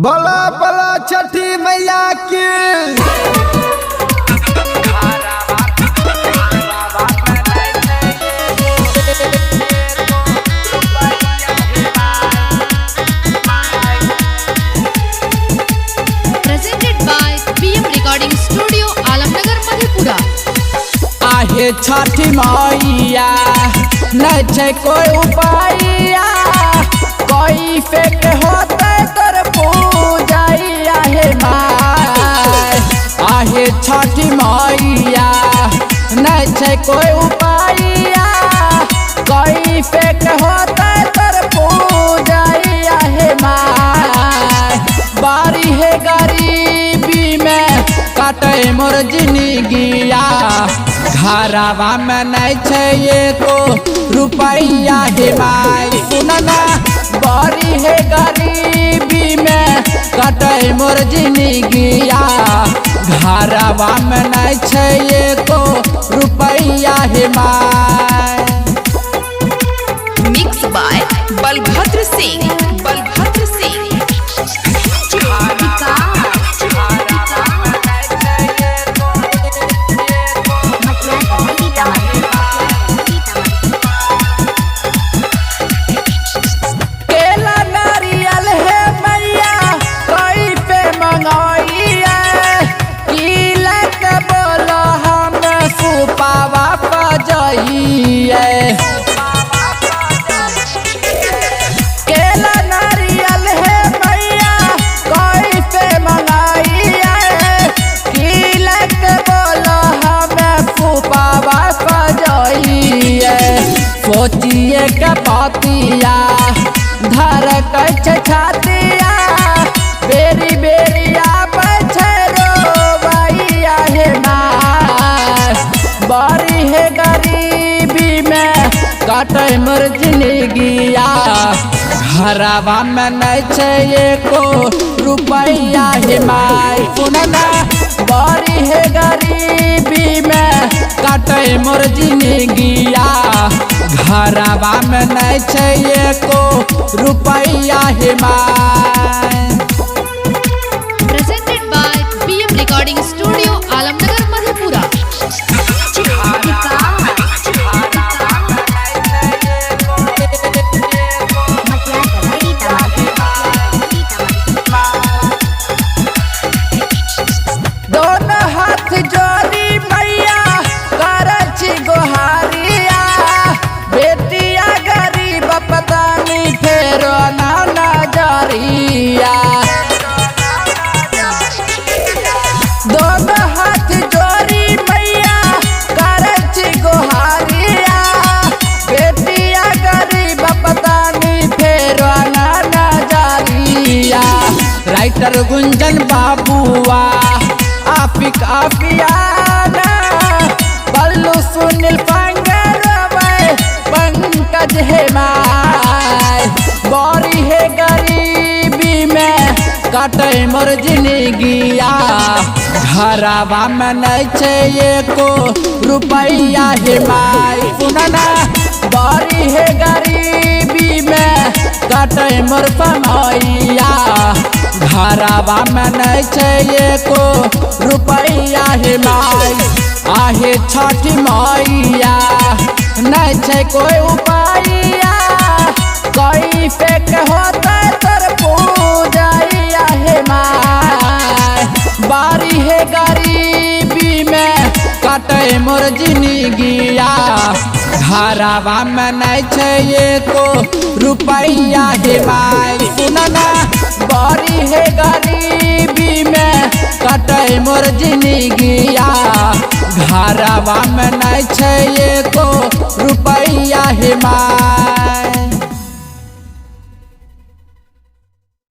बला बला छठी मैया की। Presented by PM Recording Studio, Alamnagar, Madhepura. आहे छठी मैया नहीं छै कोई उपाया, कोई फेक होते तर पूजाइया हे माय। आहे छठी मैया नहीं छै कोई उपाया, कोई फेक होते तर पूजाइया हे माय। बारी है गरीबी में काटे मोर जिंदगिया, घरवा में नहीं छै एको रुपैया हे माय। सुनना बड़ी है गरीबी में कटे मोर जिंदगिया, घरवा में नहीं छै एको रुपैया hey my. Mixed by Balbhadra Singh. Balbhadra Singh. केला नारियल है मैया कोई पे मंगाइए, किलक बोलो हम सुपावा पजाइए। केला नारियल है मैया कोई पे मंगाइए, किलक बोलो हम सुपावा पजाइए। सोचिए के पातिया धर कछ छातिया, बेरी बेरिया बछरो भैया हे माय। बड़ी है गरीबी में काटे मोर जिंदगिया, घरवा में नहीं छै एको रुपैया हे माय। सुनना बड़ी है गरीबी में काटे मोर जिंदगिया, घरवा में नहीं छै एको रुपैया hey my. Presented by PM Recording Studio, Alamnagar, Madhepura. दोनों हाथ जोड़ी मैया करछ गोहारिया, बेटिया गरीब पतानी फेरो ना नजरिया। दोनों हाथ जोड़ी मैया करछ गोहारिया, बेटिया गरीब पतानी फेरो ना नजरिया। राइटर गुंजन बाबुआ आफिक आफियाना, बल्लू सुनील पंगरवे पंकज हे माय। बड़ी है गरीबी में काटे मोर जिंदगिया, घरवा में नहीं छै एको रुपैया हे माय। सुनना बड़ी है गरीबी में काटे मोर समैया, घरवा में नहीं छै एको रुपैया हे माय। आहे छठी मैया नहीं छै कोई उपाया, कोई फेक होते तर पूजाइया हे माय। बारी है गरीबी में काटे मोर जिंदगिया, घरवा में नहीं छै एको रुपैया हे माय। सुनना बड़ी है गरीबी में काटे मोर जिंदगिया, घरवा में नहीं छै एको रुपैया हे माय।